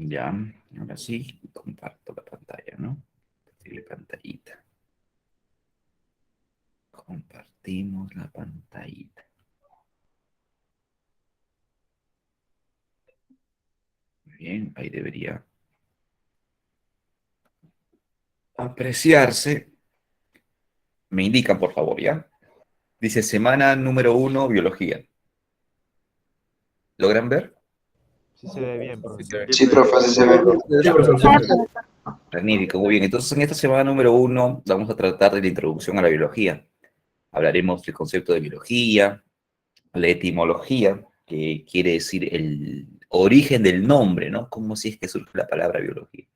Ya, ahora sí, comparto la pantalla, ¿no? Compartir pantallita. Compartimos la pantallita. Muy bien, ahí debería apreciarse. Me indican, por favor, ¿ya? Dice semana número 1, biología. ¿Logran ver? Sí se ve bien, profesor. Sí, profe, así se ve. Sí, profesor. Magnífico, muy bien. Entonces, en esta semana número 1 vamos a tratar de la introducción a la biología. Hablaremos del concepto de biología, la etimología, que quiere decir el origen del nombre, ¿no? ¿Cómo si es que surge la palabra biología?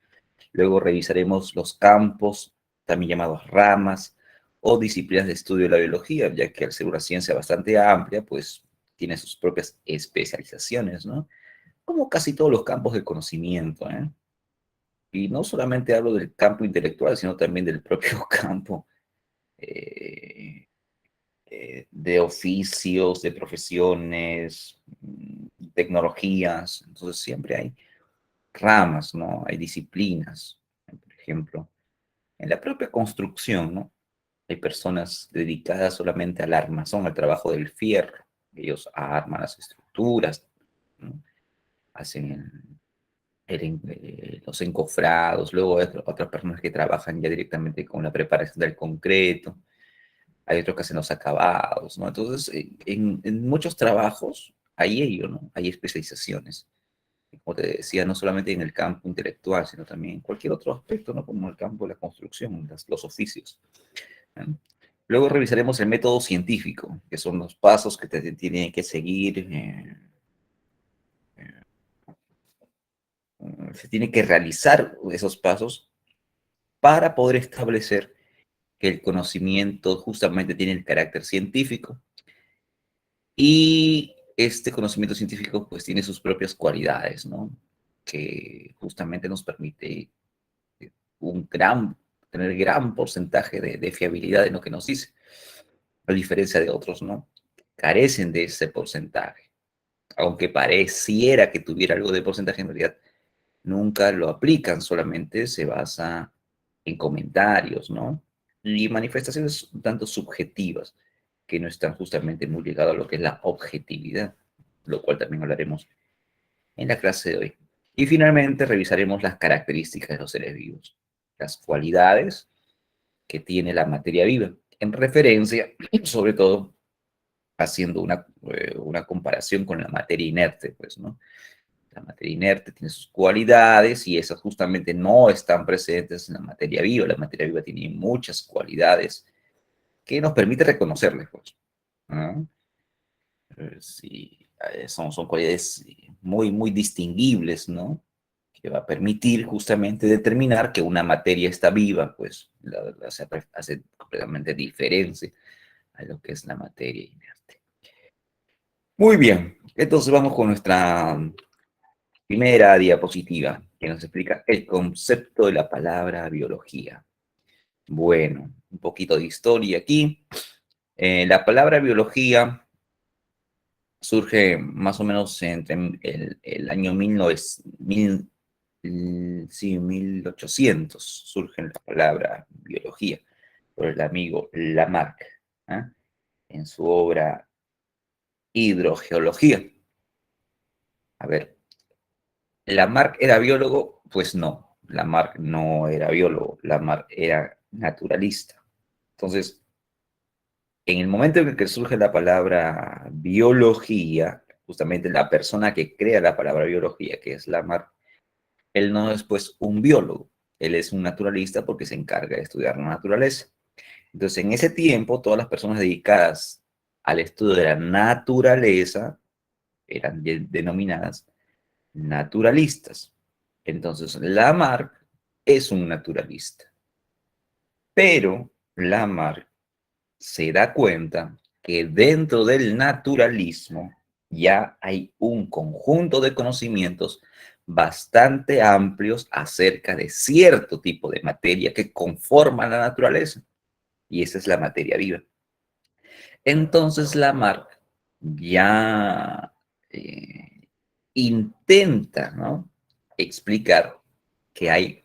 Luego revisaremos los campos, también llamados ramas o disciplinas de estudio de la biología, ya que al ser una ciencia bastante amplia, pues tiene sus propias especializaciones, ¿no? Como casi todos los campos del conocimiento, ¿eh? Y no solamente hablo del campo intelectual, sino también del propio campo eh, de oficios, de profesiones, tecnologías. Entonces siempre hay ramas, ¿no? Hay disciplinas. Por ejemplo, en la propia construcción, ¿no? Hay personas dedicadas solamente al armazón, al trabajo del fierro. Ellos arman las estructuras, ¿no? Hacen los encofrados, luego hay otras personas que trabajan ya directamente con la preparación del concreto, hay otros que hacen los acabados, ¿no? Entonces, en muchos trabajos hay ello, ¿no? Hay especializaciones. Como te decía, no solamente en el campo intelectual, sino también en cualquier otro aspecto, ¿no? Como el campo de la construcción, los oficios, ¿no? Luego revisaremos el método científico, que son los pasos que te tienen que seguir, se tiene que realizar esos pasos para poder establecer que el conocimiento justamente tiene el carácter científico y este conocimiento científico pues tiene sus propias cualidades, ¿no? Que justamente nos permite un tener gran porcentaje de fiabilidad en lo que nos dice, a diferencia de otros, ¿no? Carecen de ese porcentaje. Aunque pareciera que tuviera algo de porcentaje, en realidad nunca lo aplican, solamente se basa en comentarios, ¿no? Y manifestaciones un tanto subjetivas, que no están justamente muy ligadas a lo que es la objetividad, lo cual también hablaremos en la clase de hoy. Y finalmente revisaremos las características de los seres vivos, las cualidades que tiene la materia viva, en referencia, sobre todo, haciendo una comparación con la materia inerte, pues, ¿no? La materia inerte tiene sus cualidades y esas justamente no están presentes en la materia viva. La materia viva tiene muchas cualidades que nos permite reconocerles, pues, ¿no? Sí, son cualidades muy, muy distinguibles, ¿no? Que va a permitir justamente determinar que una materia está viva, pues hace completamente diferente a lo que es la materia inerte. Muy bien, entonces vamos con nuestra primera diapositiva, que nos explica el concepto de la palabra biología. Bueno, un poquito de historia aquí. La palabra biología surge más o menos entre el año 1800, surge la palabra biología por el amigo Lamarck, ¿eh? En su obra Hidrogeología. A ver, ¿Lamarck era biólogo? Pues no, Lamarck no era biólogo, Lamarck era naturalista. Entonces, en el momento en el que surge la palabra biología, justamente la persona que crea la palabra biología, que es Lamarck, él no es pues un biólogo, él es un naturalista porque se encarga de estudiar la naturaleza. Entonces, en ese tiempo, todas las personas dedicadas al estudio de la naturaleza eran denominadas naturalistas. Entonces, Lamarck es un naturalista, pero Lamarck se da cuenta que dentro del naturalismo ya hay un conjunto de conocimientos bastante amplios acerca de cierto tipo de materia que conforma la naturaleza, y esa es la materia viva. Entonces Lamarck ya intenta, ¿no?, explicar que hay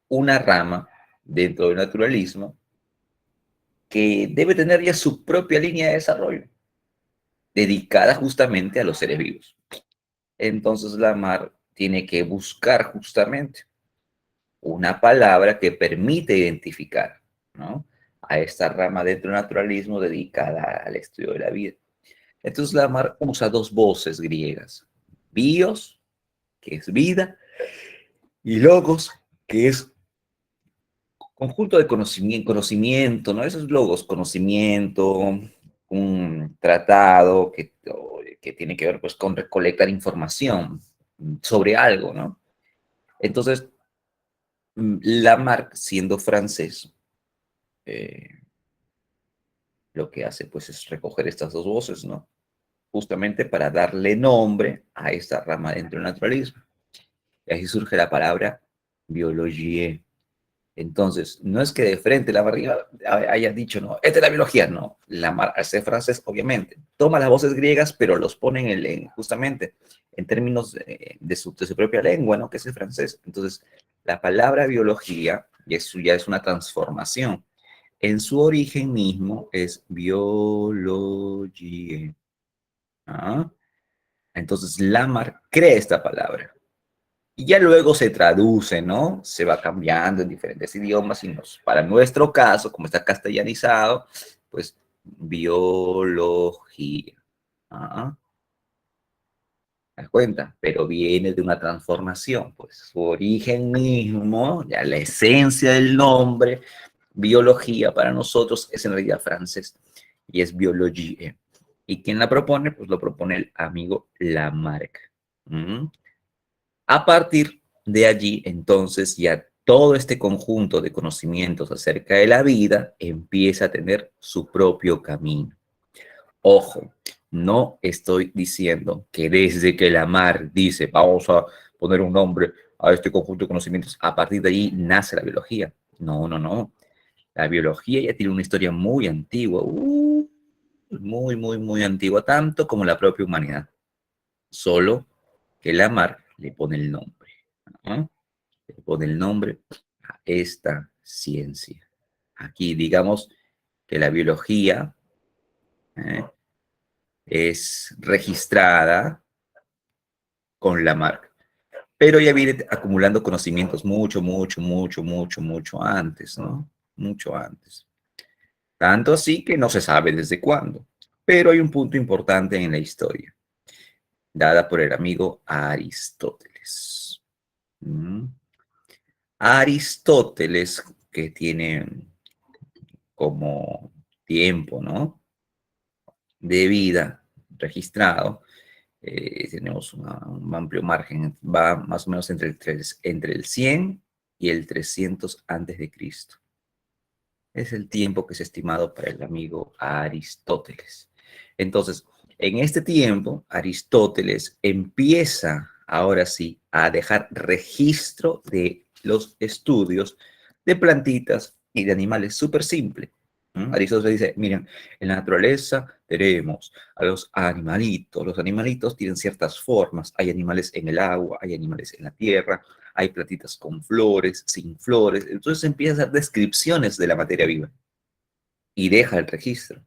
una rama dentro del naturalismo que debe tener ya su propia línea de desarrollo, dedicada justamente a los seres vivos. Entonces Lamarck tiene que buscar justamente una palabra que permite identificar, ¿no?, a esta rama dentro del naturalismo dedicada al estudio de la vida. Entonces Lamarck usa dos voces griegas: bios, que es vida, y logos, que es conjunto de conocimiento, ¿no? Esos logos, conocimiento, un tratado que tiene que ver pues con recolectar información sobre algo, ¿no? Entonces, Lamarck, siendo francés, eh, lo que hace pues es recoger estas dos voces, ¿no?, justamente para darle nombre a esta rama dentro del naturalismo. Y así surge la palabra biologie. Entonces, no es que de frente la barriga haya dicho, no, esta es la biología, no. Al ser francés, obviamente, toma las voces griegas, pero los pone justamente en términos de su propia lengua, ¿no?, que es el francés. Entonces, la palabra biología ya es una transformación. En su origen mismo es biologie. ¿Ah? Entonces, Lamarck crea esta palabra. Y ya luego se traduce, ¿no? Se va cambiando en diferentes idiomas y para nuestro caso, como está castellanizado, pues biología. ¿Ah? ¿Te das cuenta? Pero viene de una transformación, pues su origen mismo, ya la esencia del nombre, biología para nosotros es en realidad francés y es biologie. ¿Y quién la propone? Pues lo propone el amigo Lamarck. ¿Mm? A partir de allí, entonces, ya todo este conjunto de conocimientos acerca de la vida empieza a tener su propio camino. Ojo, no estoy diciendo que desde que Lamarck dice, vamos a poner un nombre a este conjunto de conocimientos, a partir de ahí nace la biología. No, no, no. La biología ya tiene una historia muy antigua, muy, muy, muy antigua, tanto como la propia humanidad. Solo que Lamarck le pone el nombre, ¿no? Le pone el nombre a esta ciencia. Aquí digamos que la biología ¿eh? Es registrada con Lamarck, pero ya viene acumulando conocimientos mucho, mucho, mucho, mucho, mucho antes, ¿no? Mucho antes. Tanto así que no se sabe desde cuándo. Pero hay un punto importante en la historia, dada por el amigo Aristóteles. ¿Mm? Aristóteles, que tiene como tiempo, ¿no?, de vida registrado, tenemos un amplio margen, va más o menos entre el 100 y el 300 antes de Cristo. Es el tiempo que es estimado para el amigo Aristóteles. Entonces, en este tiempo, Aristóteles empieza ahora sí a dejar registro de los estudios de plantitas y de animales súper simple. Aristóteles dice, miren, en la naturaleza tenemos a los animalitos tienen ciertas formas, hay animales en el agua, hay animales en la tierra, hay plantitas con flores, sin flores. Entonces empieza a hacer descripciones de la materia viva y deja el registro.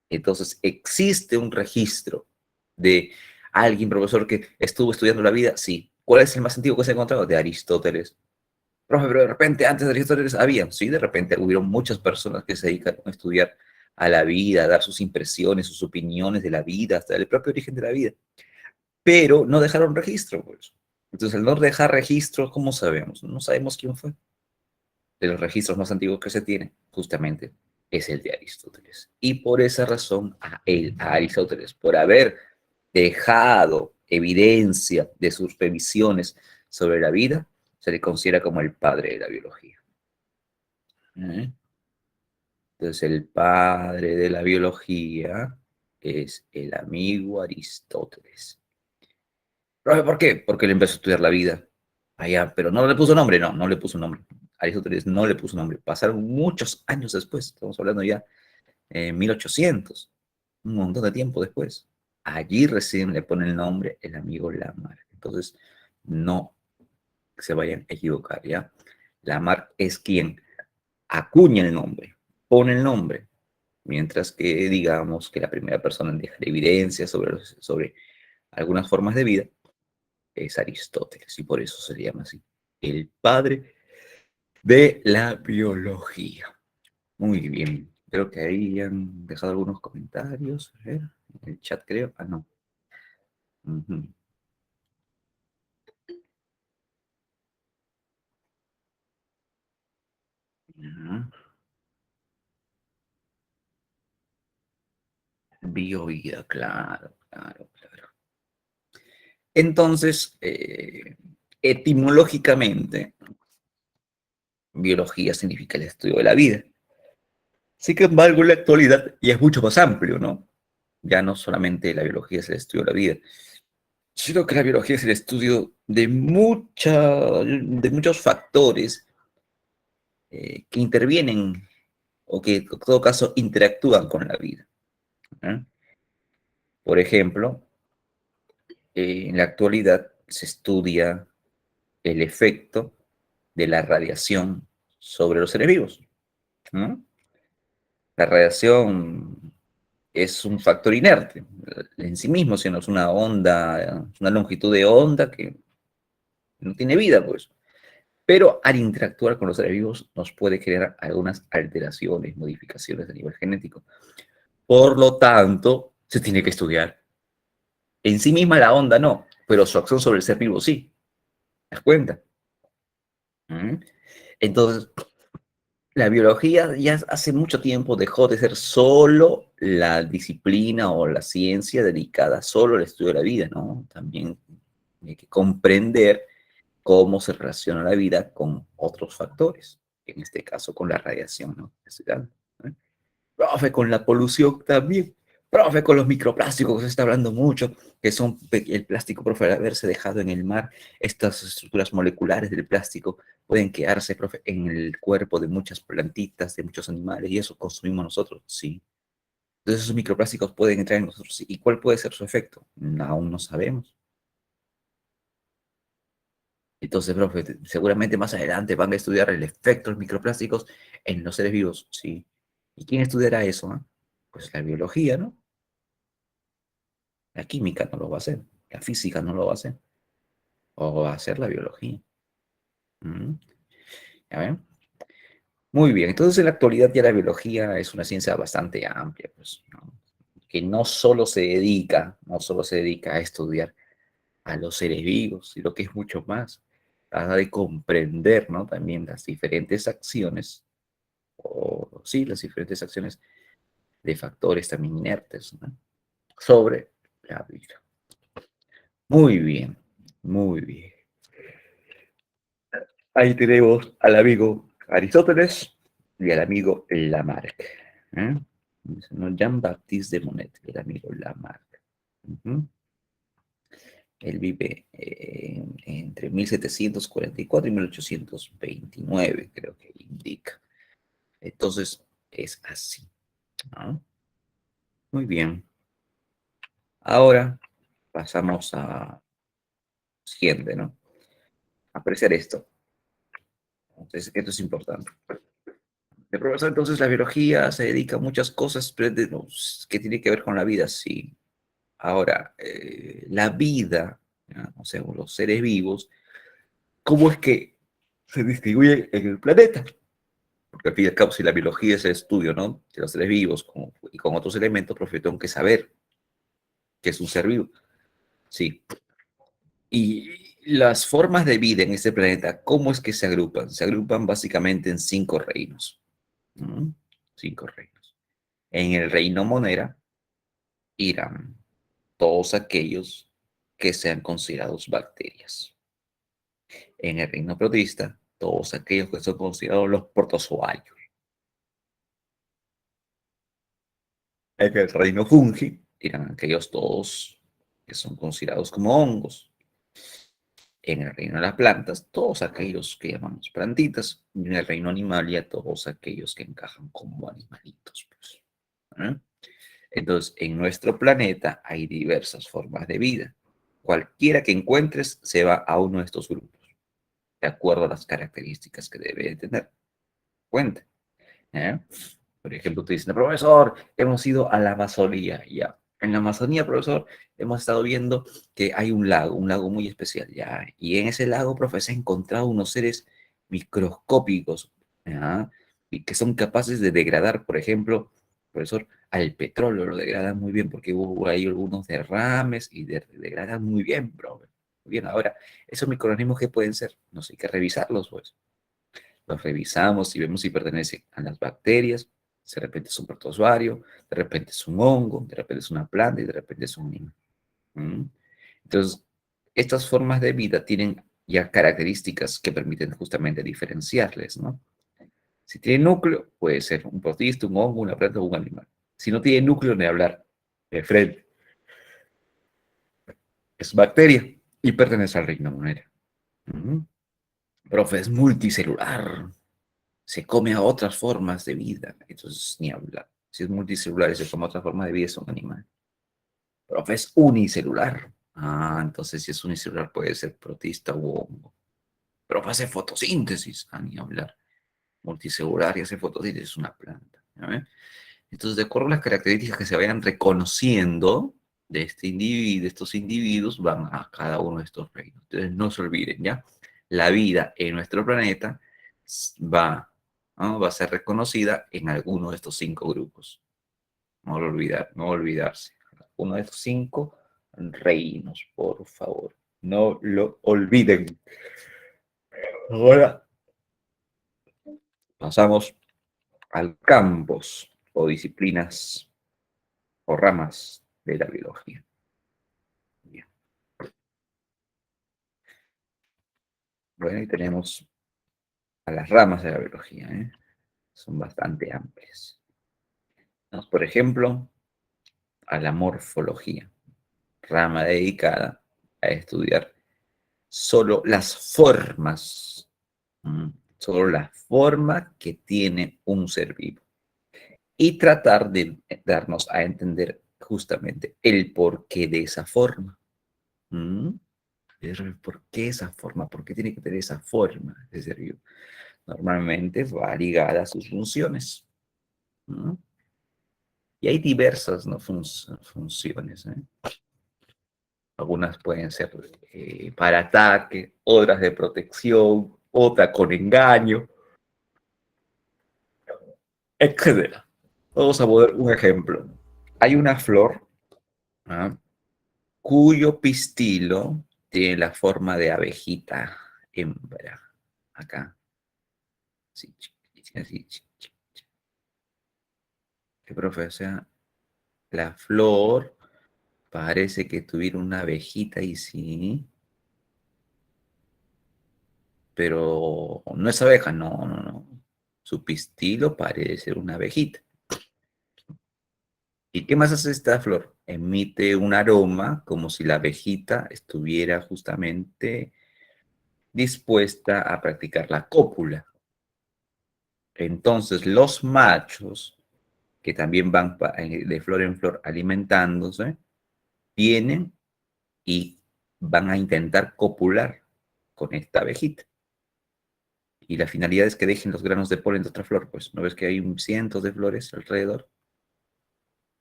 Entonces existe un registro de alguien, profesor, que estuvo estudiando la vida. Sí. ¿Cuál es el más antiguo que se ha encontrado? De Aristóteles. Profe, pero de repente antes de Aristóteles había. Sí, de repente hubieron muchas personas que se dedicaron a estudiar a la vida, a dar sus impresiones, sus opiniones de la vida, hasta el propio origen de la vida. Pero no dejaron registro, pues. Entonces, al no dejar registro, ¿cómo sabemos? No sabemos quién fue. De los registros más antiguos que se tienen, justamente, es el de Aristóteles. Y por esa razón, a Aristóteles, por haber dejado evidencia de sus revisiones sobre la vida, se le considera como el padre de la biología. Entonces, el padre de la biología es el amigo Aristóteles. ¿Profe, por qué? Porque él empezó a estudiar la vida. Allá, pero no le puso nombre, no, no le puso nombre. Aristóteles no le puso nombre. Pasaron muchos años después, estamos hablando ya en 1800, un montón de tiempo después. Allí recién le pone el nombre el amigo Lamarck. Entonces, No se vayan a equivocar, ¿ya? Lamarck es quien acuña el nombre, pone el nombre, mientras que digamos que la primera persona en dejar evidencia sobre algunas formas de vida es Aristóteles, y por eso se llama así, el padre de la biología. Muy bien, creo que ahí han dejado algunos comentarios, a ver, en el chat creo, no. Ujú. Ya. Biovida, claro, claro, claro. Entonces, etimológicamente, biología significa el estudio de la vida. Sin embargo, en la actualidad ya es mucho más amplio, ¿no? Ya no solamente la biología es el estudio de la vida, sino que la biología es el estudio de muchos factores que intervienen o que en todo caso interactúan con la vida, ¿eh? Por ejemplo, en la actualidad se estudia el efecto de la radiación sobre los seres vivos, ¿no? La radiación es un factor inerte en sí mismo, sino es una onda, una longitud de onda que no tiene vida, pues. Pero al interactuar con los seres vivos nos puede crear algunas alteraciones, modificaciones a nivel genético. Por lo tanto, se tiene que estudiar. En sí misma la onda no, pero su acción sobre el ser vivo sí. ¿Te das cuenta? ¿Mm? Entonces, la biología ya hace mucho tiempo dejó de ser solo la disciplina o la ciencia dedicada solo al estudio de la vida, ¿no? También hay que comprender cómo se relaciona la vida con otros factores, en este caso con la radiación, ¿no? ¿Eh? Profe, con la polución también. Profe, con los microplásticos, se está hablando mucho, que son el plástico, profe, al haberse dejado en el mar, estas estructuras moleculares del plástico pueden quedarse, profe, en el cuerpo de muchas plantitas, de muchos animales, y eso consumimos nosotros, sí. Entonces esos microplásticos pueden entrar en nosotros, sí. ¿Y cuál puede ser su efecto? Aún no sabemos. Entonces, profe, seguramente más adelante van a estudiar el efecto de los microplásticos en los seres vivos, sí. ¿Y quién estudiará eso? ¿Eh? Pues la biología, ¿no? La química no lo va a hacer, la física no lo va a hacer, o va a hacer la biología. ¿Mm? ¿Ya ven? Muy bien, entonces en la actualidad ya la biología es una ciencia bastante amplia, pues, ¿no? Que no solo se dedica a estudiar a los seres vivos, sino que es mucho más, trata de comprender, ¿no? También las diferentes acciones, o sí, las diferentes acciones de factores también inertes, ¿no? Sobre la vida. Muy bien, muy bien. Ahí tenemos al amigo Aristóteles y al amigo Lamarck. ¿Eh? Jean-Baptiste de Monet, el amigo Lamarck. Ujú. Él vive entre 1744 y 1829, creo que indica. Entonces, es así, ¿no? Muy bien. Ahora pasamos a siguiente, ¿no? Apreciar esto. Entonces, esto es importante. De profesor, entonces la biología se dedica a muchas cosas que tienen que ver con la vida, sí. Ahora, la vida, ¿ya? O sea, los seres vivos, ¿cómo es que se distribuye en el planeta? Porque al fin y al cabo, si la biología es el estudio, ¿no? De los seres vivos y con otros elementos, profe, tengo que saber qué es un ser vivo. Sí. Y las formas de vida en este planeta, ¿cómo es que se agrupan? Se agrupan básicamente en 5 reinos. ¿Mm? 5 reinos. En el reino monera irán todos aquellos que sean considerados bacterias. En el reino protista, todos aquellos que son considerados los protozoarios. En el reino fungi irán aquellos todos que son considerados como hongos. En el reino de las plantas, todos aquellos que llamamos plantitas. Y en el reino animalia, todos aquellos que encajan como animalitos, pues. ¿Eh? Entonces, en nuestro planeta hay diversas formas de vida. Cualquiera que encuentres se va a uno de estos grupos, de acuerdo a las características que debe tener. Cuenta. ¿Eh? Por ejemplo, tú dices, profesor, hemos ido a la Amazonía, ya. En la Amazonía, profesor, hemos estado viendo que hay un lago muy especial, ya. Y en ese lago, profesor, se han encontrado unos seres microscópicos, ¿ya? Y que son capaces de degradar, por ejemplo, profesor, al petróleo lo degradan muy bien porque hubo ahí algunos derrames y degradan muy bien, bro. Muy bien, ahora, esos microorganismos, ¿qué pueden ser? No sé, hay que revisarlos, pues. Los revisamos y vemos si pertenecen a las bacterias, de repente es un protozoario, de repente es un hongo, de repente es una planta y de repente es un niño. ¿Mm? Entonces, estas formas de vida tienen ya características que permiten justamente diferenciarles, ¿no? Si tiene núcleo, puede ser un protista, un hongo, una planta o un animal. Si no tiene núcleo, ni hablar de frente. Es bacteria y pertenece al reino monera. ¿Mm? Profe, es multicelular. Se come a otras formas de vida. Entonces, ni hablar. Si es multicelular y se come a otra forma de vida, es un animal. Pero es unicelular. Ah, entonces si es unicelular puede ser protista u hongo. Pero hace fotosíntesis. Ah, ni hablar. Multicelular y hace fotosíntesis es una planta. ¿Ya ven? Entonces, de acuerdo a las características que se vayan reconociendo de este individuo, de estos individuos, van a cada uno de estos reinos. Entonces, no se olviden, ¿ya? La vida en nuestro planeta va, ¿no? Va a ser reconocida en alguno de estos 5 grupos. No lo olvidar, no olvidarse. Uno de estos 5 reinos, por favor. No lo olviden. Ahora pasamos al campos o disciplinas o ramas de la biología. Bien. Bueno, y tenemos a las ramas de la biología, ¿eh? Son bastante amplias. Vamos, por ejemplo, a la morfología, rama dedicada a estudiar solo las formas, solo la forma que tiene un ser vivo y tratar de darnos a entender justamente el porqué de esa forma. ¿Mm? ¿Por qué esa forma? ¿Por qué tiene que tener esa forma de ser vivo? Normalmente va ligada a sus funciones. ¿No? Y hay diversas, ¿no? Funciones. ¿Eh? Algunas pueden ser para ataque, otras de protección, otra con engaño, etcétera. Vamos a poner un ejemplo. Hay una flor, ¿ah?, cuyo pistilo tiene la forma de abejita hembra. Acá. Sí, así. ¿Qué, profe? O sea, la flor parece que tuviera una abejita y sí, pero no es abeja, no. Su pistilo parece ser una abejita. ¿Y qué más hace esta flor? Emite un aroma como si la abejita estuviera justamente dispuesta a practicar la cópula. Entonces los machos, que también van de flor en flor alimentándose, vienen y van a intentar copular con esta abejita. Y la finalidad es que dejen los granos de polen de otra flor, pues no ves que hay cientos de flores alrededor.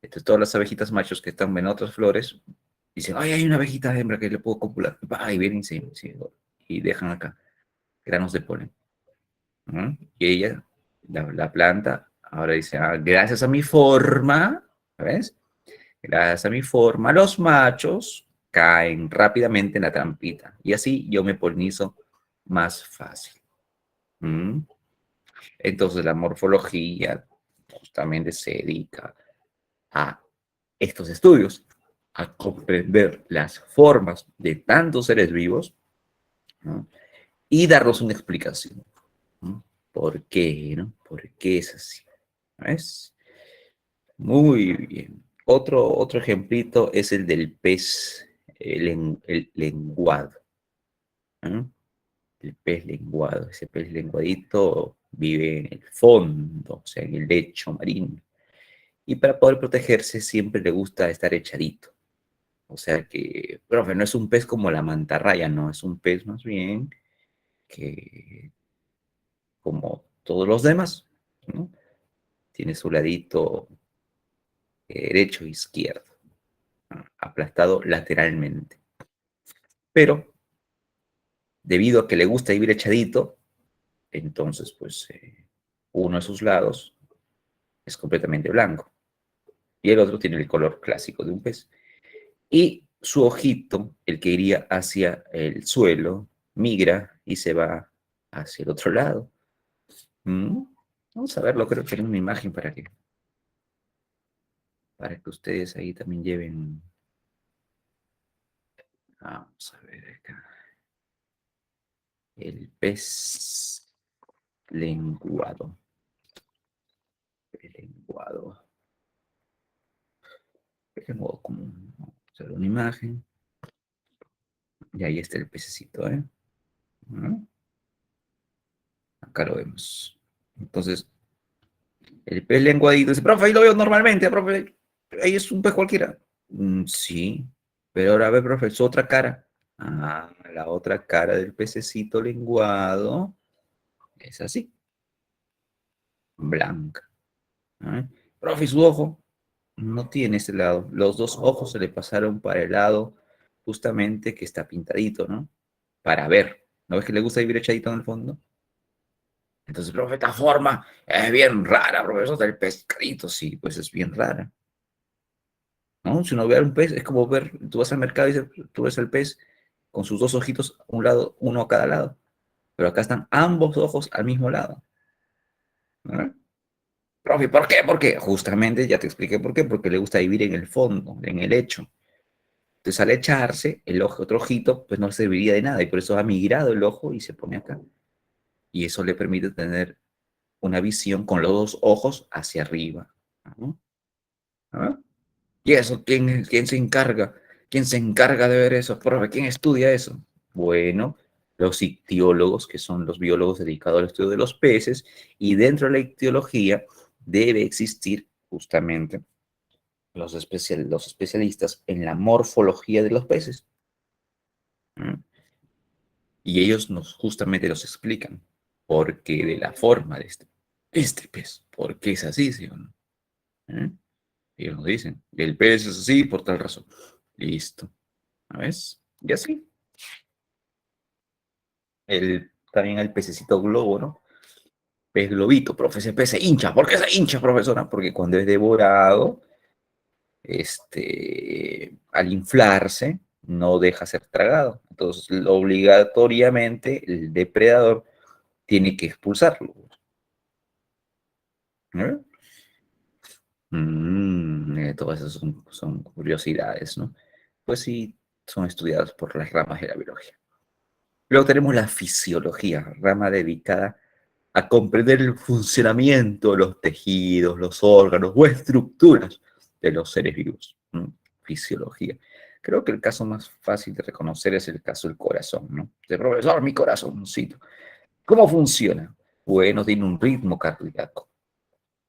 Entonces todas las abejitas machos que están en otras flores dicen, ay, hay una abejita hembra que le puedo copular. Y vienen y dejan acá granos de polen. Y ella, la planta, ahora dice, gracias a mi forma, ¿ves? Gracias a mi forma, los machos caen rápidamente en la trampita. Y así yo me polinizo más fácil. ¿Mm? Entonces la morfología justamente se dedica a estos estudios, a comprender las formas de tantos seres vivos, ¿no?, y darnos una explicación, ¿no? ¿Por qué, no? ¿Por qué es así? ¿Ves? Muy bien. Otro ejemplito es el del pez, el lenguado, ¿no? El pez lenguado. Ese pez lenguadito vive en el fondo, o sea, en el lecho marino. Y para poder protegerse siempre le gusta estar echadito. O sea que, profe, no es un pez como la mantarraya, no, es un pez más bien que, como todos los demás, ¿no? Tiene su ladito derecho e izquierdo, ¿no? Aplastado lateralmente. Pero, debido a que le gusta vivir echadito, entonces, pues, uno de sus lados es completamente blanco y el otro tiene el color clásico de un pez. Y su ojito, el que iría hacia el suelo, migra y se va hacia el otro lado. ¿Mm? Vamos a verlo, creo que en una imagen para que ustedes ahí también lleven. Vamos a ver acá. El pez lenguado. Pez lenguado. Pez lenguado común. Vamos a ver una imagen. Y ahí está el pececito, ¿eh? ¿Mm? Acá lo vemos. Entonces, el pez lenguadito dice, profe, ahí lo veo normalmente, profe. Ahí es un pez cualquiera. Sí, pero ahora ve, profe, su otra cara. Ah, la otra cara del pececito lenguado es así, blanca. ¿Ah? Profe, su ojo no tiene ese lado. Los dos ojos se le pasaron para el lado justamente que está pintadito, ¿no? Para ver. ¿No ves que le gusta vivir echadito en el fondo? Entonces, profe, esta forma es bien rara, profesor del pescadito. Sí, pues es bien rara, ¿no? Si uno ve a un pez, es como ver, tú vas al mercado y tú ves al pez con sus dos ojitos, un lado, uno a cada lado. Pero acá están ambos ojos al mismo lado, ¿no? Profe, ¿por qué? Porque justamente ya te expliqué por qué, porque le gusta vivir en el fondo, en el lecho. Entonces, al echarse, el ojo, otro ojito, pues no serviría de nada y por eso ha migrado el ojo y se pone acá. Y eso le permite tener una visión con los dos ojos hacia arriba, ¿no? ¿Ah? ¿Y eso quién se encarga? ¿Quién se encarga de ver eso? Profe, ¿quién estudia eso? Bueno, los ictiólogos, que son los biólogos dedicados al estudio de los peces, y dentro de la ictiología debe existir justamente los especialistas en la morfología de los peces. ¿Mm? Y ellos justamente nos explican por qué de la forma de este pez, por qué es así, ¿sí o no? ¿Eh? Ellos nos dicen, el pez es así por tal razón. Listo. ¿Ves? Y así. También el pececito globo, ¿no? Pez globito, profe, ese pez se hincha. ¿Por qué se hincha, profesora? Porque cuando es devorado, al inflarse, no deja ser tragado. Entonces, obligatoriamente, el depredador tiene que expulsarlo. ¿Eh? Todas esas son curiosidades, ¿no? Pues sí, son estudiadas por las ramas de la biología. Luego tenemos la fisiología, rama dedicada a comprender el funcionamiento de los tejidos, los órganos o estructuras de los seres vivos. Fisiología. Creo que el caso más fácil de reconocer es el caso del corazón, ¿no? De profesor, mi corazoncito. ¿Cómo funciona? Bueno, tiene un ritmo cardíaco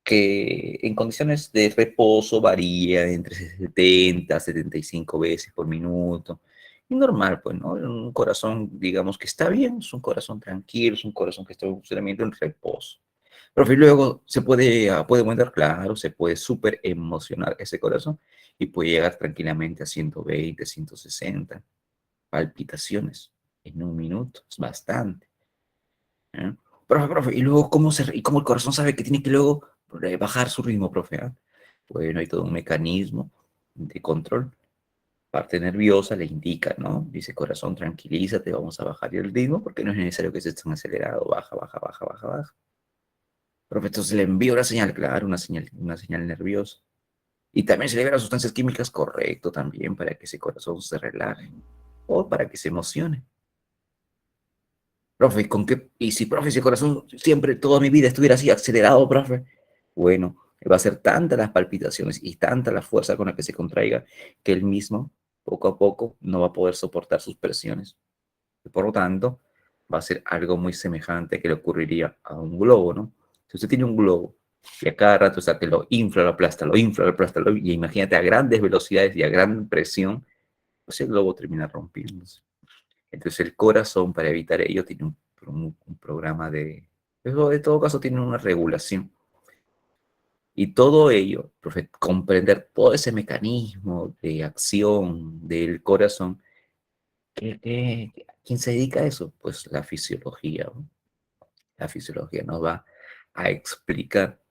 que en condiciones de reposo varía entre 70 a 75 veces por minuto. Y normal, pues, ¿no? Un corazón, digamos que está bien, es un corazón tranquilo, es un corazón que está en funcionamiento en reposo. Pero luego puede aumentar, claro, se puede súper emocionar ese corazón y puede llegar tranquilamente a 120, 160 palpitaciones en un minuto, es bastante. ¿Eh? Profe, y luego, ¿cómo el corazón sabe que tiene que luego bajar su ritmo, profe? ¿Ah? Bueno, hay todo un mecanismo de control. Parte nerviosa le indica, ¿no? Dice, corazón, tranquilízate, vamos a bajar el ritmo porque no es necesario que estés tan acelerado. Baja, baja, baja, baja, baja. Profe, entonces le envío una señal, claro, una señal nerviosa. Y también se liberan sustancias químicas, correcto, también para que ese corazón se relaje o para que se emocione. Profe, ¿con qué? Y si, profe, si el corazón siempre, toda mi vida estuviera así acelerado, profe, bueno, va a ser tanta las palpitaciones y tanta la fuerza con la que se contraiga que él mismo, poco a poco, no va a poder soportar sus presiones. Y por lo tanto, va a ser algo muy semejante que le ocurriría a un globo, ¿no? Si usted tiene un globo y a cada rato está que lo infla, lo aplasta, y imagínate a grandes velocidades y a gran presión, pues el globo termina rompiéndose. Entonces el corazón, para evitar ello, tiene un programa en todo caso tiene una regulación. Y todo ello, profe, comprender todo ese mecanismo de acción del corazón, ¿quién se dedica a eso? Pues la fisiología, ¿no? La fisiología nos va a explicar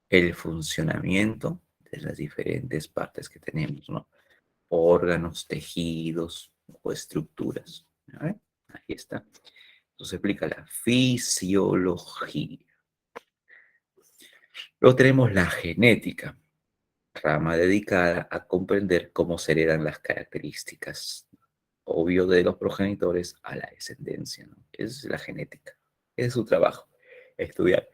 el funcionamiento de las diferentes partes que tenemos, ¿no? Órganos, tejidos o estructuras. ¿Vale? Ahí está. Entonces explica la fisiología. Luego tenemos la genética, rama dedicada a comprender cómo se heredan las características, obvio, de los progenitores a la descendencia, ¿no? Es la genética, es su trabajo, estudiar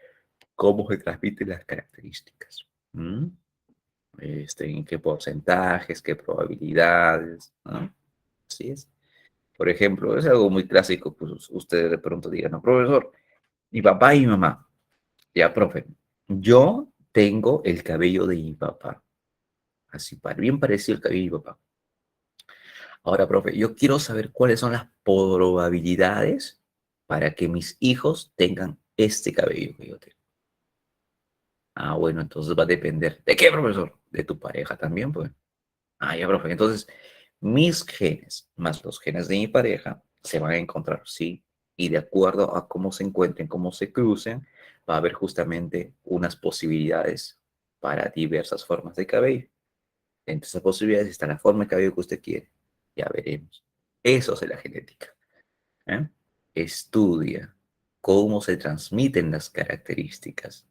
cómo se transmiten las características. ¿Mm? En qué porcentajes, qué probabilidades, ¿no? Así es. Por ejemplo, es algo muy clásico, pues ustedes de pronto digan, no, profesor, mi papá y mi mamá. Ya, profe, yo tengo el cabello de mi papá, así, bien parecido al cabello de mi papá. Ahora, profe, yo quiero saber cuáles son las probabilidades para que mis hijos tengan este cabello que yo tengo. Ah, bueno, entonces va a depender. ¿De qué, profesor? De tu pareja también, pues. Ah, ya, profe. Entonces, mis genes más los genes de mi pareja se van a encontrar, sí. Y de acuerdo a cómo se encuentren, cómo se crucen, va a haber justamente unas posibilidades para diversas formas de cabello. Entre esas posibilidades está la forma de cabello que usted quiere. Ya veremos. Eso es la genética. ¿Eh? Estudia cómo se transmiten las características,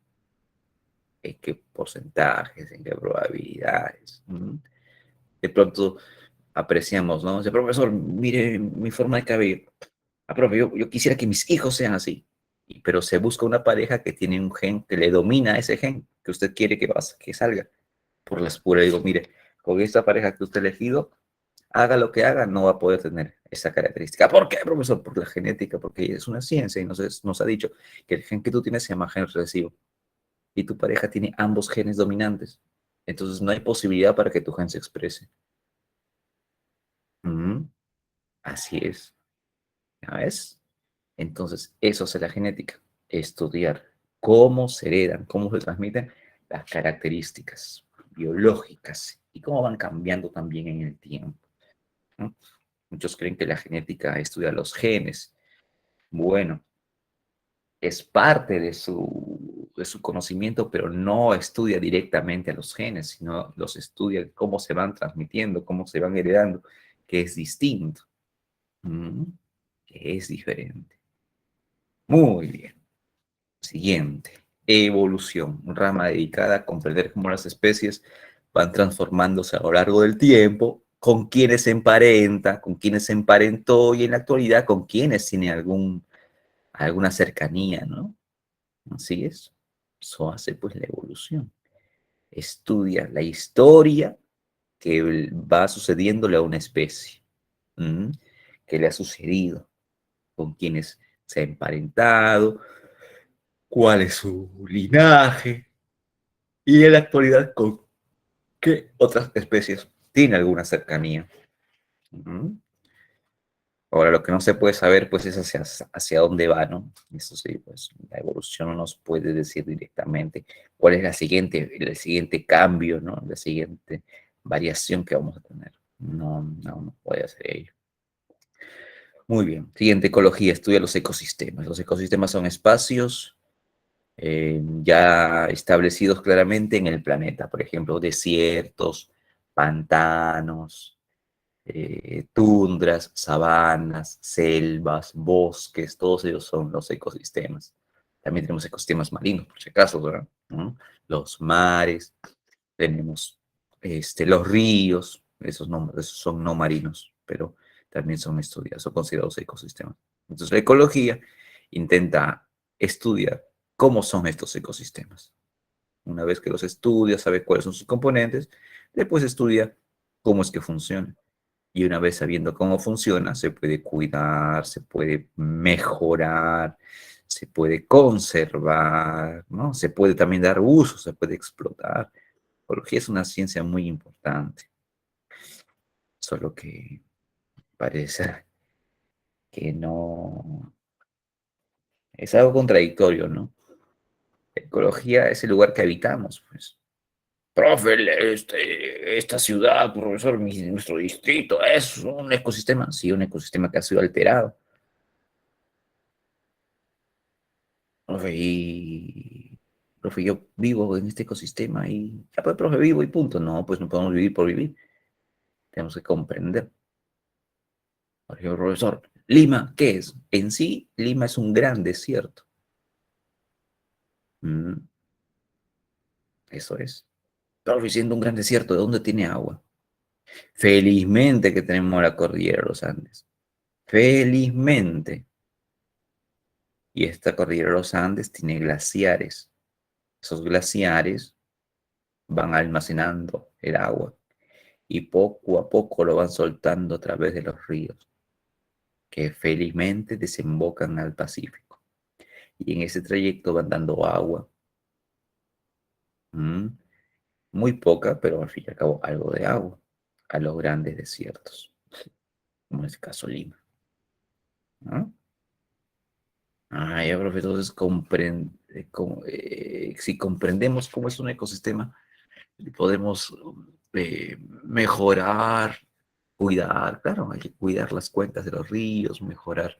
en qué porcentajes, en qué probabilidades. De pronto apreciamos, ¿no? Dice, profesor, mire mi forma de cabello. Ah, profe, yo quisiera que mis hijos sean así. Pero se busca una pareja que tiene un gen que le domina ese gen que usted quiere que salga. Por las puras, digo, mire, con esta pareja que usted ha elegido, haga lo que haga, no va a poder tener esa característica. ¿Por qué, profesor? Por la genética, porque es una ciencia y nos ha dicho que el gen que tú tienes se llama gen recesivo y tu pareja tiene ambos genes dominantes. Entonces no hay posibilidad para que tu gen se exprese. Mm, así es. ¿Ya ves? Entonces, eso es la genética. Estudiar cómo se heredan, cómo se transmiten las características biológicas y cómo van cambiando también en el tiempo, ¿no? Muchos creen que la genética estudia los genes. Bueno, es parte de su conocimiento, pero no estudia directamente a los genes, sino los estudia cómo se van transmitiendo, cómo se van heredando, que es distinto, ¿Mm? Que es diferente. Muy bien. Siguiente. Evolución, una rama dedicada a comprender cómo las especies van transformándose a lo largo del tiempo, con quienes se emparenta, con quienes se emparentó y en la actualidad con quienes tiene alguna cercanía, ¿no? Así es. Eso hace pues la evolución. Estudia la historia que va sucediéndole a una especie. ¿Mm? ¿Qué le ha sucedido? ¿Con quienes se ha emparentado? ¿Cuál es su linaje? Y en la actualidad, ¿con qué otras especies tiene alguna cercanía? ¿Mm? Ahora, lo que no se puede saber, pues, es hacia dónde va, ¿no? Eso sí, pues, la evolución no nos puede decir directamente cuál es el siguiente cambio, ¿no? La siguiente variación que vamos a tener. No, no, no puede hacer ello. Muy bien. Siguiente, ecología, estudia los ecosistemas. Los ecosistemas son espacios ya establecidos claramente en el planeta, por ejemplo, desiertos, pantanos, tundras, sabanas, selvas, bosques, todos ellos son los ecosistemas. También tenemos ecosistemas marinos, por si acaso, ¿verdad? ¿No? Los mares, tenemos los ríos, esos son no marinos, pero también son estudiados, son considerados ecosistemas. Entonces, la ecología intenta estudiar cómo son estos ecosistemas. Una vez que los estudia, sabe cuáles son sus componentes, después estudia cómo es que funcionan. Y una vez sabiendo cómo funciona, se puede cuidar, se puede mejorar, se puede conservar, ¿no? Se puede también dar uso, se puede explotar. La ecología es una ciencia muy importante. solo que parece que no, es algo contradictorio, ¿no? Ecología es el lugar que habitamos, pues. Profe, esta ciudad, profesor, nuestro distrito es un ecosistema. Sí, un ecosistema que ha sido alterado. Profe, profe, yo vivo en este ecosistema y ya pues, profe, vivo y punto. No, pues no podemos vivir por vivir. Tenemos que comprender. Por ejemplo, profesor, Lima, ¿qué es? En sí, Lima es un gran desierto. Mm, eso es. Profe, siendo un gran desierto, ¿de dónde tiene agua? Felizmente que tenemos la cordillera de los Andes. Felizmente. Y esta cordillera de los Andes tiene glaciares. Esos glaciares van almacenando el agua y poco a poco lo van soltando a través de los ríos, que felizmente desembocan al Pacífico. Y en ese trayecto van dando agua, mm, muy poca, pero al fin y al cabo algo de agua, a los grandes desiertos, como en este caso Lima, ¿no? Ah, ya, profe, entonces si comprendemos cómo es un ecosistema, podemos mejorar, cuidar, claro, hay que cuidar las cuencas de los ríos, mejorar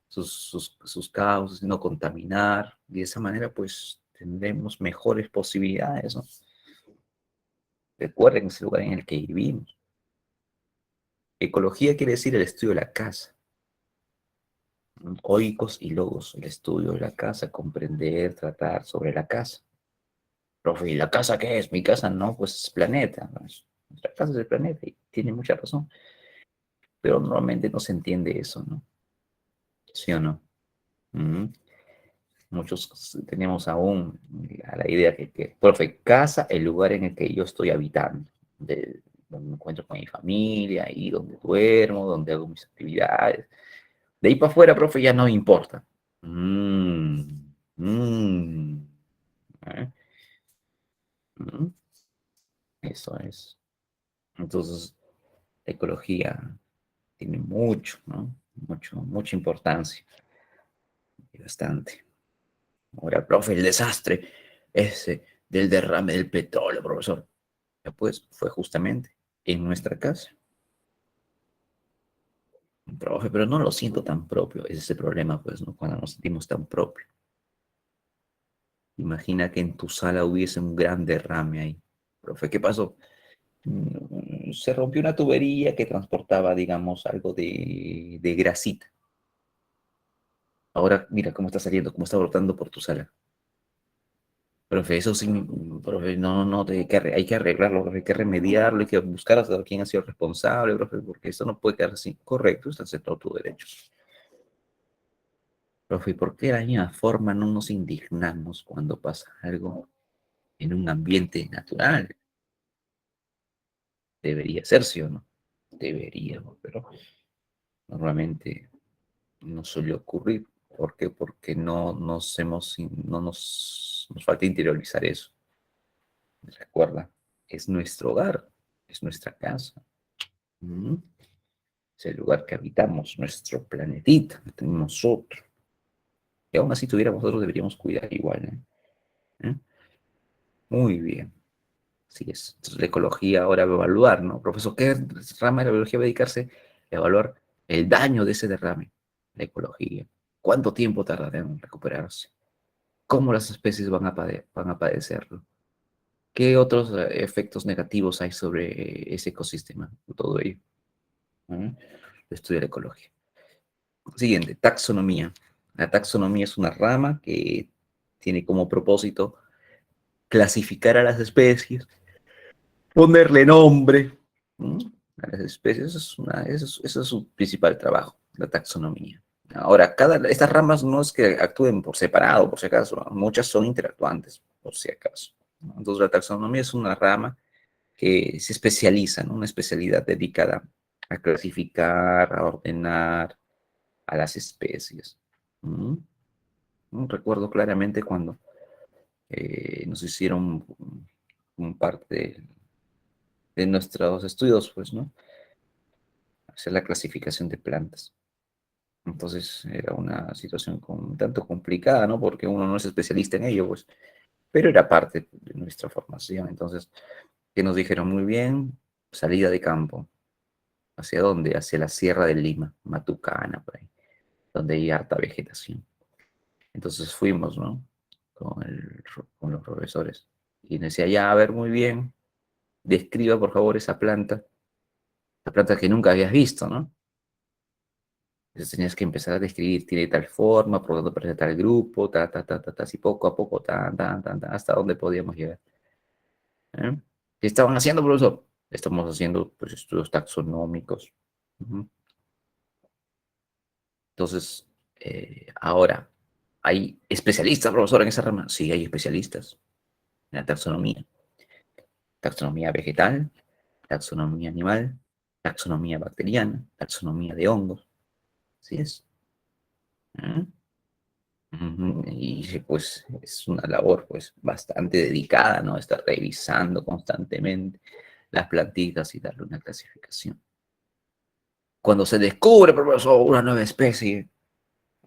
sus cauces, no contaminar, y de esa manera pues tendremos mejores posibilidades, ¿no? Recuerden ese lugar en el que vivimos. Ecología quiere decir el estudio de la casa. Oikos y logos, el estudio de la casa, comprender, tratar sobre la casa. Profe, ¿y la casa qué es? Mi casa no, pues es planeta, ¿no? Nuestra casa es el planeta y tiene mucha razón, pero normalmente no se entiende eso, ¿no? ¿Sí o no? Mm. Muchos tenemos aún la idea profe, casa, el lugar en el que yo estoy habitando, donde me encuentro con mi familia, ahí donde duermo, donde hago mis actividades. De ahí para afuera, profe, ya no me importa. Mm, mm, ¿eh? Mm, eso es. Entonces, la ecología tiene mucho, ¿no? Mucha importancia, y bastante. Ahora, profe, el desastre ese del derrame del petróleo, profesor. Ya pues, fue justamente en nuestra casa. Profe, pero no lo siento tan propio. Ese es el problema, pues, ¿no? Cuando nos sentimos tan propios. Imagina que en tu sala hubiese un gran derrame ahí. Profe, ¿qué pasó? Se rompió una tubería que transportaba, digamos, algo de grasita. Ahora mira cómo está saliendo, cómo está brotando por tu sala. Profe, eso sí, profe, no, hay que arreglarlo, profe, hay que remediarlo, hay que buscar hasta quién ha sido responsable, profe, porque esto no puede quedar así. Correcto, estás en todo tu derecho. Profe, ¿por qué de la misma forma no nos indignamos cuando pasa algo en un ambiente natural? Debería ser, ¿sí o no? Deberíamos, pero normalmente no suele ocurrir. ¿Por qué? Porque nos falta interiorizar eso. Recuerda, es nuestro hogar, es nuestra casa. ¿Mm? Es el lugar que habitamos, nuestro planetita, que tenemos nosotros. Y aún así tuviéramos nosotros, deberíamos cuidar igual. ¿Eh? Muy bien, así es. Entonces, la ecología ahora va a evaluar, ¿no? Profesor, ¿qué rama de la biología va a dedicarse a evaluar el daño de ese derrame? La ecología. ¿Cuánto tiempo tardará en recuperarse? ¿Cómo las especies van a padecerlo? ¿Qué otros efectos negativos hay sobre ese ecosistema? Todo ello. ¿Eh? Estudia la ecología. Siguiente, taxonomía. La taxonomía es una rama que tiene como propósito clasificar a las especies, ponerle nombre, ¿no? A las especies. Eso es su principal trabajo, la taxonomía. Ahora, estas ramas no es que actúen por separado, por si acaso, ¿no? Muchas son interactuantes, por si acaso. ¿No? Entonces, la taxonomía es una rama que se especializa, ¿no? Una especialidad dedicada a clasificar, a ordenar a las especies. ¿Mm? ¿No? Recuerdo claramente cuando nos hicieron un parte de nuestros estudios, pues, ¿no? hacer la clasificación de plantas. Entonces era una situación un tanto complicada, ¿no? Porque uno no es especialista en ello, pues, pero era parte de nuestra formación. Entonces, que nos dijeron muy bien, salida de campo. ¿Hacia dónde? Hacia la Sierra de Lima, Matucana, por ahí, donde hay harta vegetación. Entonces fuimos, ¿no? Con los profesores. Y me decía, ya, a ver, muy bien, describa por favor esa planta, la planta que nunca habías visto, ¿no? Entonces tenías que empezar a describir, tiene tal forma, por dónde pertenece tal grupo, así poco a poco, hasta dónde podíamos llegar. ¿Eh? ¿Qué estaban haciendo, profesor? Estamos haciendo, pues, estudios taxonómicos. Ujú. Entonces, ahora, ¿hay especialistas, profesor, en esa rama? Sí, hay especialistas en la taxonomía. Taxonomía vegetal, taxonomía animal, taxonomía bacteriana, taxonomía de hongos. Así es. ¿Mm? Ujú. Y pues es una labor pues bastante dedicada, ¿no? Estar revisando constantemente las plantitas y darle una clasificación. Cuando se descubre, profesor, una nueva especie,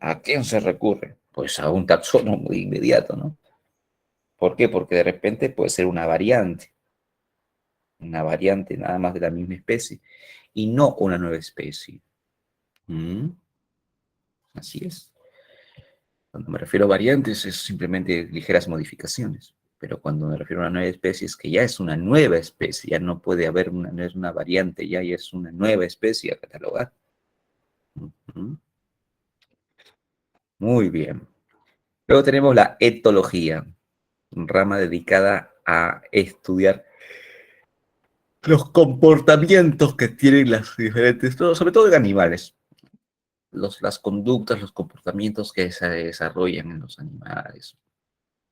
¿a quién se recurre? Pues a un taxónomo de inmediato, ¿no? ¿Por qué? Porque de repente puede ser una variante nada más de la misma especie, y no una nueva especie. ¿Mm? Así es. Cuando me refiero a variantes es simplemente ligeras modificaciones, pero cuando me refiero a una nueva especie es que ya es una nueva especie, ya no puede haber una, no es una variante, ya es una nueva especie a catalogar. Ujú. Muy bien. Luego tenemos la etología, rama dedicada a estudiar los comportamientos que tienen las diferentes, sobre todo en animales, las conductas, los comportamientos que se desarrollan en los animales.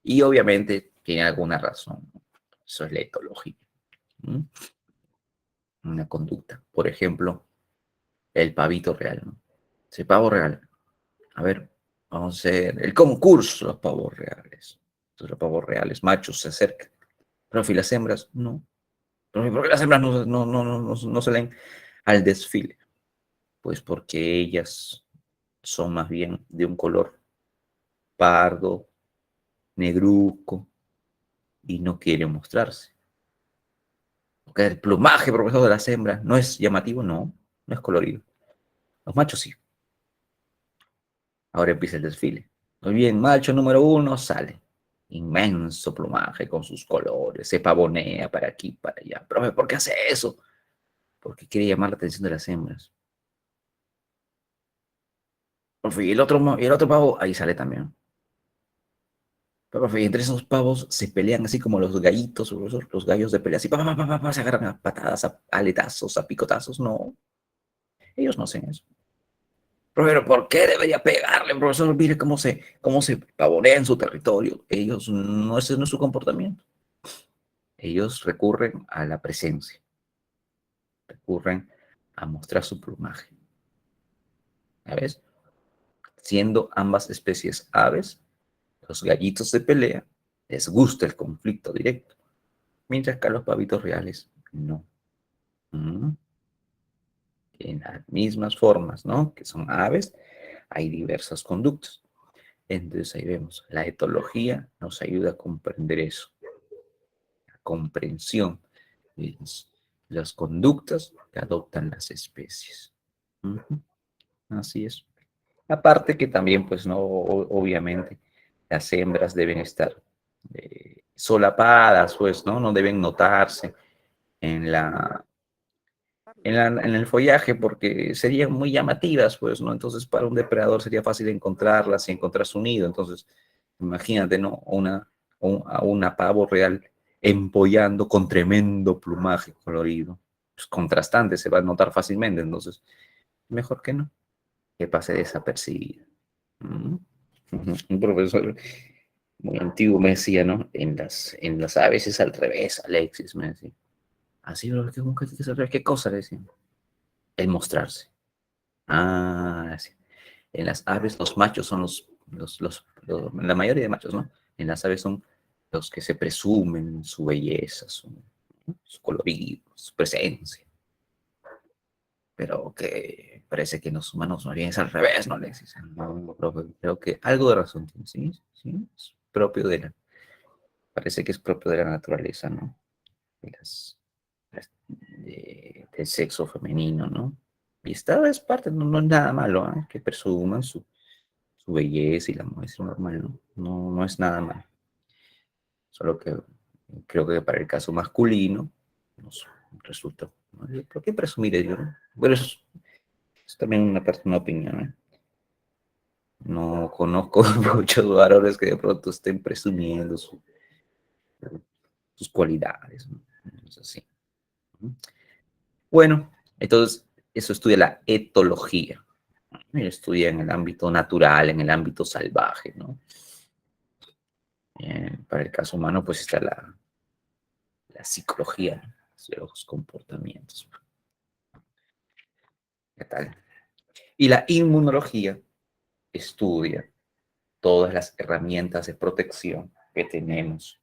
Y obviamente tiene alguna razón, ¿no? Eso es la etología. ¿Mm? Una conducta. Por ejemplo, el pavito real, ¿no? Ese pavo real. A ver, vamos a hacer el concurso de los pavos reales. Entonces, los pavos reales machos se acercan. Profe, ¿y las hembras? No. Profe, ¿por qué las hembras no salen al desfile? Pues porque ellas son más bien de un color pardo, negruzco, y no quieren mostrarse. Porque el plumaje, profesor, de las hembras no es llamativo, no, no es colorido. Los machos sí. Ahora empieza el desfile. Muy bien, macho número uno sale. Inmenso plumaje con sus colores, se pavonea para aquí, para allá. Profe, ¿por qué hace eso? Porque quiere llamar la atención de las hembras. Profe, y el otro pavo, ahí sale también. Pero, profe, y entre esos pavos se pelean así como los gallitos, los gallos de pelea, así, se agarran a patadas, a aletazos, a picotazos. No, ellos no hacen eso. Pero ¿por qué debería pegarle, profesor? Mire cómo se pavonea en su territorio. Ellos no, ese no es su comportamiento. Ellos recurren a la presencia, recurren a mostrar su plumaje. ¿Sabes? Siendo ambas especies aves, los gallitos de pelea les gusta el conflicto directo, mientras que a los pavitos reales no. ¿Mm? En las mismas formas, ¿no? Que son aves, hay diversas conductas. Entonces ahí vemos, la etología nos ayuda a comprender eso, la comprensión de las conductas que adoptan las especies. Ujú. Así es. Aparte que también, pues, no, obviamente, las hembras deben estar solapadas, pues, ¿no? No deben notarse en en el follaje porque serían muy llamativas, pues, ¿no? Entonces, para un depredador sería fácil encontrarlas y encontrar su nido. Entonces, imagínate, ¿no? A una pavo real empollando con tremendo plumaje colorido. Pues, contrastante, se va a notar fácilmente. Entonces, mejor que no, que pase desapercibido. ¿Mm? Un profesor muy antiguo me decía, ¿no? En las aves es al revés, Alexis, me decía. Así, bro, ¿cómo que es al revés? ¿Qué cosa? Le decía. El mostrarse. Ah, sí. En las aves los machos son la mayoría de machos, ¿no? En las aves son los que se presumen su belleza, su colorido, su presencia. pero que parece que en los humanos no bien es al revés, ¿no, Alexis? No, profe, creo que algo de razón tiene, sí, sí, es propio de la, parece que es propio de la naturaleza, ¿no? De del sexo femenino, ¿no? Y esta es parte, no, no es nada malo, ¿eh? Que presuman su belleza y la muestra normal, ¿no? No, no es nada malo. Solo que creo que para el caso masculino nos resulta, ¿no? ¿Por qué presumir ello, no? Bueno, eso es también una personal opinión, ¿eh? No conozco muchos varones que de pronto estén presumiendo sus cualidades, ¿no? Es así. Bueno, entonces eso estudia la etología. Estudia en el ámbito natural, en el ámbito salvaje, ¿no? Para el caso humano, pues está la psicología, ¿no? De los comportamientos. ¿Qué tal? Y la inmunología estudia todas las herramientas de protección que tenemos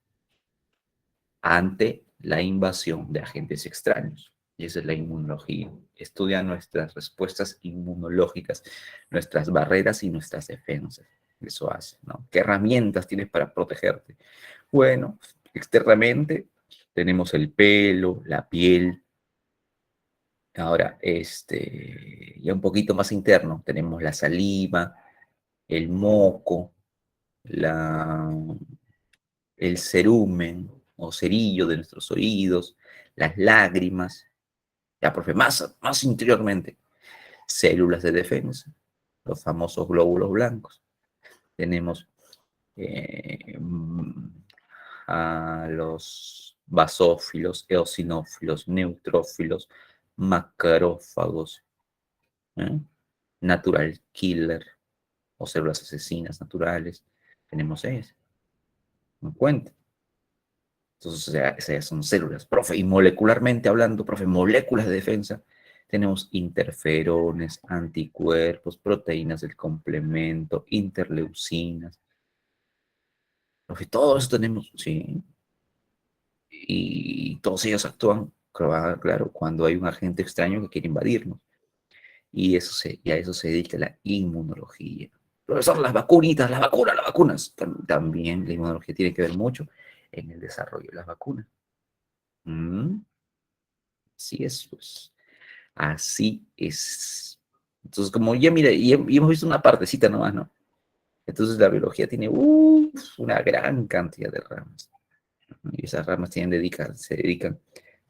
ante la invasión de agentes extraños. Y esa es la inmunología. Estudia nuestras respuestas inmunológicas, nuestras barreras y nuestras defensas. Eso hace, ¿no? ¿Qué herramientas tienes para protegerte? Bueno, externamente tenemos el pelo, la piel. Ahora, ya un poquito más interno, tenemos la saliva, el moco, la, el cerumen o cerillo de nuestros oídos, las lágrimas, ya, profe, más interiormente, células de defensa, los famosos glóbulos blancos. Tenemos eh, a los basófilos, eosinófilos, neutrófilos, macrófagos, ¿eh? Natural killer o células asesinas naturales. Tenemos eso, en cuenta. Entonces, o sea, esas son células, profe, y molecularmente hablando, profe, moléculas de defensa, tenemos interferones, anticuerpos, proteínas del complemento, interleucinas, profe, todo eso tenemos, sí, y todos ellos actúan, claro, cuando hay un agente extraño que quiere invadirnos, y a eso se dedica la inmunología. Profesor, las vacunitas, las vacunas, también la inmunología tiene que ver mucho en el desarrollo de las vacunas. Mm. Así es, pues. Así es. Entonces, como ya mira, y hemos visto una partecita nomás, ¿no? Entonces la biología tiene una gran cantidad de ramas. Y esas ramas se dedican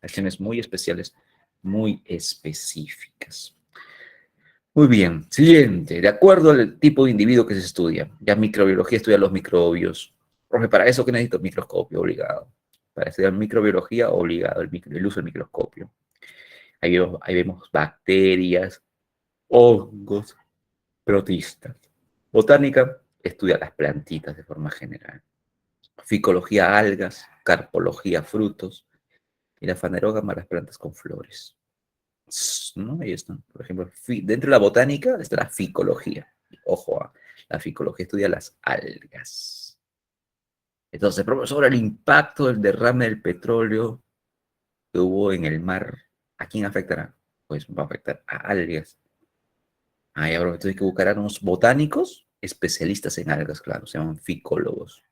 a acciones muy especiales, muy específicas. Muy bien, siguiente. De acuerdo al tipo de individuo que se estudia. Ya microbiología estudia los microbios. Profe, para eso que necesito microscopio, obligado. Para estudiar microbiología, obligado el uso del microscopio. Ahí vemos bacterias, hongos, protistas. Botánica estudia las plantitas de forma general. Ficología, algas. Carpología, frutos. Y la fanerógama, las plantas con flores. ¿No? Ahí están. Por ejemplo, dentro de la botánica está la ficología. Ojo, la ficología estudia las algas. Entonces, profesor, el impacto del derrame del petróleo que hubo en el mar, ¿a quién afectará? Pues va a afectar a algas. Ahí ahora entonces hay que buscar a unos botánicos especialistas en algas, claro, se llaman ficólogos.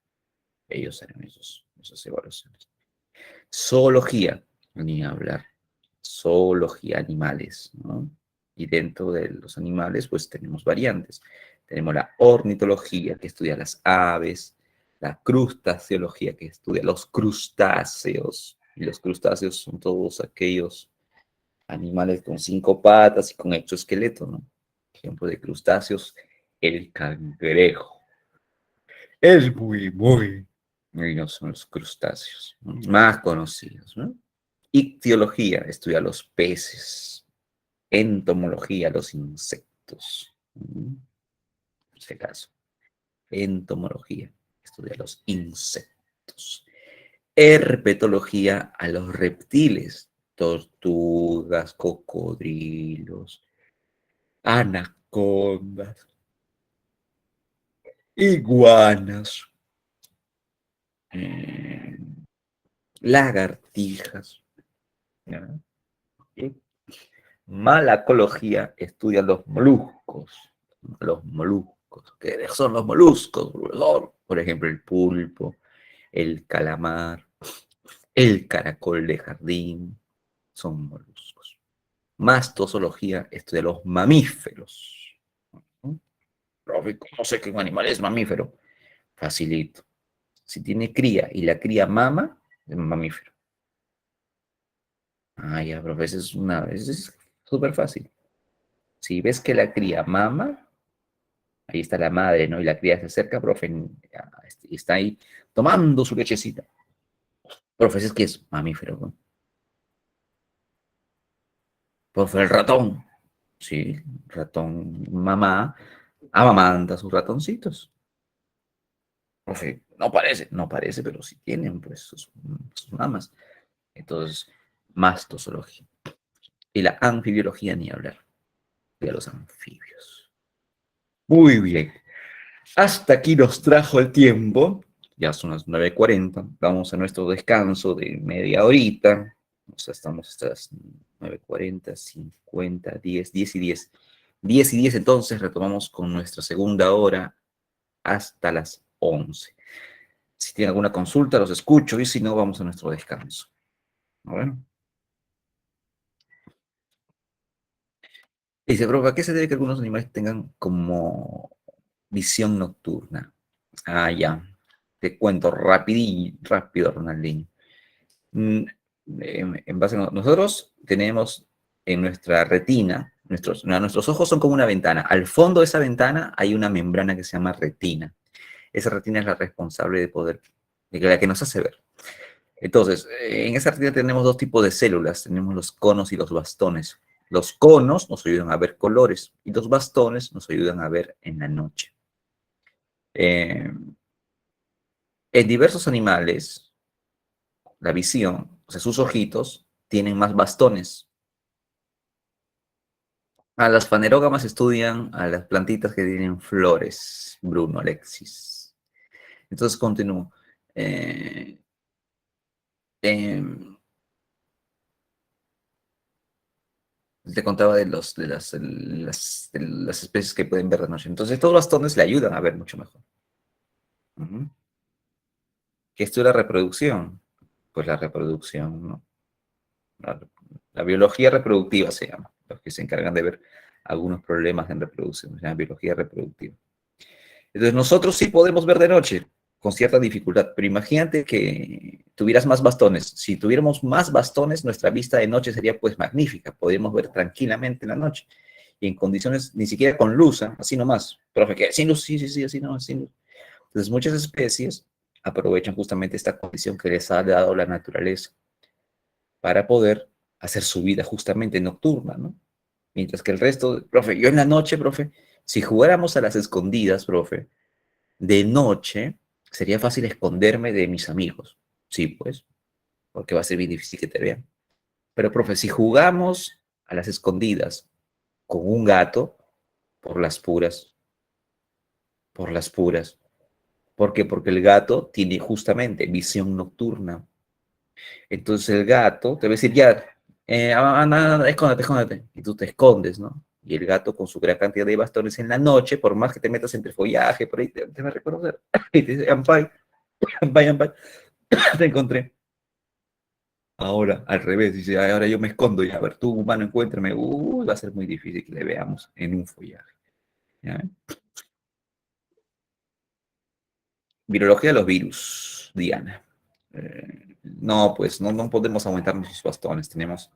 Ellos harán esas evaluaciones. Zoología, ni hablar. Zoología, animales, ¿no? Y dentro de los animales, pues tenemos variantes. Tenemos la ornitología, que estudia las aves, la crustáceología, que estudia los crustáceos. Y los crustáceos son todos aquellos animales con 5 patas y con exoesqueleto, ¿no? Ejemplo de crustáceos, el cangrejo. Es muy. Ellos son los crustáceos, ¿no? Más conocidos, ¿no? Ictiología, estudia los peces. Entomología, los insectos. En este caso, entomología, estudia los insectos. Herpetología a los reptiles, tortugas, cocodrilos, anacondas, iguanas, eh, lagartijas, ¿ya? Y Malacología estudia los moluscos. Los moluscos. ¿Qué son los moluscos, profesor? Por ejemplo, el pulpo, el calamar, el caracol de jardín. Son moluscos. Mastozoología estudia los mamíferos. Profe, ¿cómo sé que un animal es mamífero? Facilito. Si tiene cría y la cría mama, es un mamífero. Ah, ya, profe, es súper fácil. Si ves que la cría mama, ahí está la madre, ¿no? Y la cría se acerca, profe, y está ahí tomando su lechecita. Profe, es que es mamífero, ¿no? Profe, el ratón. Sí, ratón, mamá, amamanta a sus ratoncitos. Profe, no parece, pero sí tienen, pues, sus mamas. Entonces, mastozoología. Y la anfibiología, ni hablar. De los anfibios. Muy bien. Hasta aquí nos trajo el tiempo. Ya son las 9:40. Vamos a nuestro descanso de media horita. O sea, estamos hasta las 9:40, 50, 10 y 10. 10 y 10, entonces retomamos con nuestra segunda hora hasta las 11. Si tienen alguna consulta, los escucho y si no, vamos a nuestro descanso. Bueno. Dice, profe, ¿a qué se debe que algunos animales tengan como visión nocturna? Ah, ya. Te cuento rápido, Ronaldinho. Mm, En base a nosotros tenemos en nuestra retina, nuestros ojos son como una ventana. Al fondo de esa ventana hay una membrana que se llama retina. Esa retina es la responsable de la que nos hace ver. Entonces, en esa retina tenemos dos tipos de células. Tenemos los conos y los bastones. Los conos nos ayudan a ver colores y los bastones nos ayudan a ver en la noche. Eh, en diversos animales, la visión, o sea, sus ojitos, tienen más bastones. A las fanerógamas estudian a las plantitas que tienen flores, Bruno Alexis. Entonces continúo. Eh, em, Te contaba de las especies que pueden ver de noche. Entonces, estos bastones le ayudan a ver mucho mejor. Ujú. ¿Qué estudia la reproducción? Pues la reproducción, ¿no? La, la biología reproductiva se llama, los que se encargan de ver algunos problemas en reproducción, se llama biología reproductiva. Entonces, nosotros sí podemos ver de noche, con cierta dificultad, pero imagínate que tuvieras más bastones. Si tuviéramos más bastones, nuestra vista de noche sería pues magnífica, podríamos ver tranquilamente en la noche y en condiciones, ni siquiera con luz, ¿eh? Así nomás. Profe, ¿qué? Sin luz, sí, sí, sí, así no, sin luz. Entonces, muchas especies aprovechan justamente esta condición que les ha dado la naturaleza para poder hacer su vida justamente nocturna, ¿no? Mientras que el resto, profe, yo en la noche, profe, si jugáramos a las escondidas, profe, de noche sería fácil esconderme de mis amigos. Sí, pues, porque va a ser bien difícil que te vean. Pero, profe, si jugamos a las escondidas con un gato, por las puras, por las puras. ¿Por qué? Porque el gato tiene justamente visión nocturna. Entonces el gato te va a decir, ya, anda, anda, escóndete, escóndete. Y tú te escondes, ¿no? Y el gato con su gran cantidad de bastones en la noche, por más que te metas entre follaje, por ahí te va a reconocer. Y te dice, Ampay, Ampay, Ampay, te encontré. Ahora, al revés, dice, "Ay, ahora yo me escondo ya, a ver, tú, humano, encuéntrame. Uy, va a ser muy difícil que le veamos en un follaje. ¿Ya? Virología de los virus, Diana. No, pues no podemos aumentar nuestros bastones. Tenemos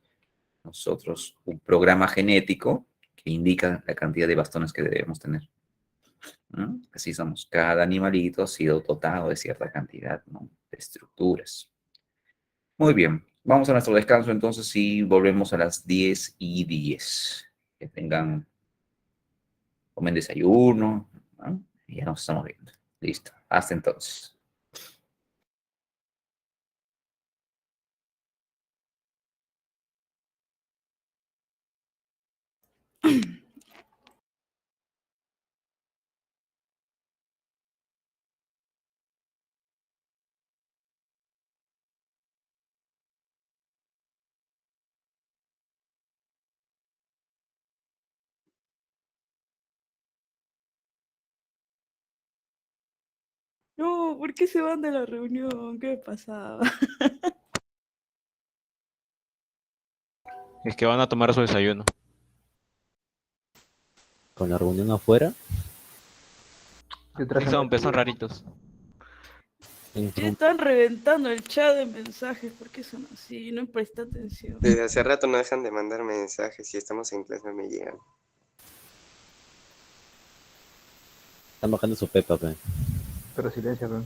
nosotros un programa genético que indica la cantidad de bastones que debemos tener, ¿no? Así somos. Cada animalito ha sido dotado de cierta cantidad, ¿no? De estructuras. Muy bien. Vamos a nuestro descanso entonces y volvemos a las 10:10. Que tengan, comen desayuno, ¿no? Y ya nos estamos viendo. Listo. Hasta entonces. No, ¿por qué se van de la reunión? ¿Qué pasaba? Es que van a tomar su desayuno. Con la reunión afuera, Sí son raritos. ¿Qué interrum- están reventando el chat de mensajes? ¿Por qué son así? No presta atención. Desde hace rato no dejan de mandar mensajes. Si estamos en clase no me llegan. están bajando su pepa, pe. Pero silencio, pe.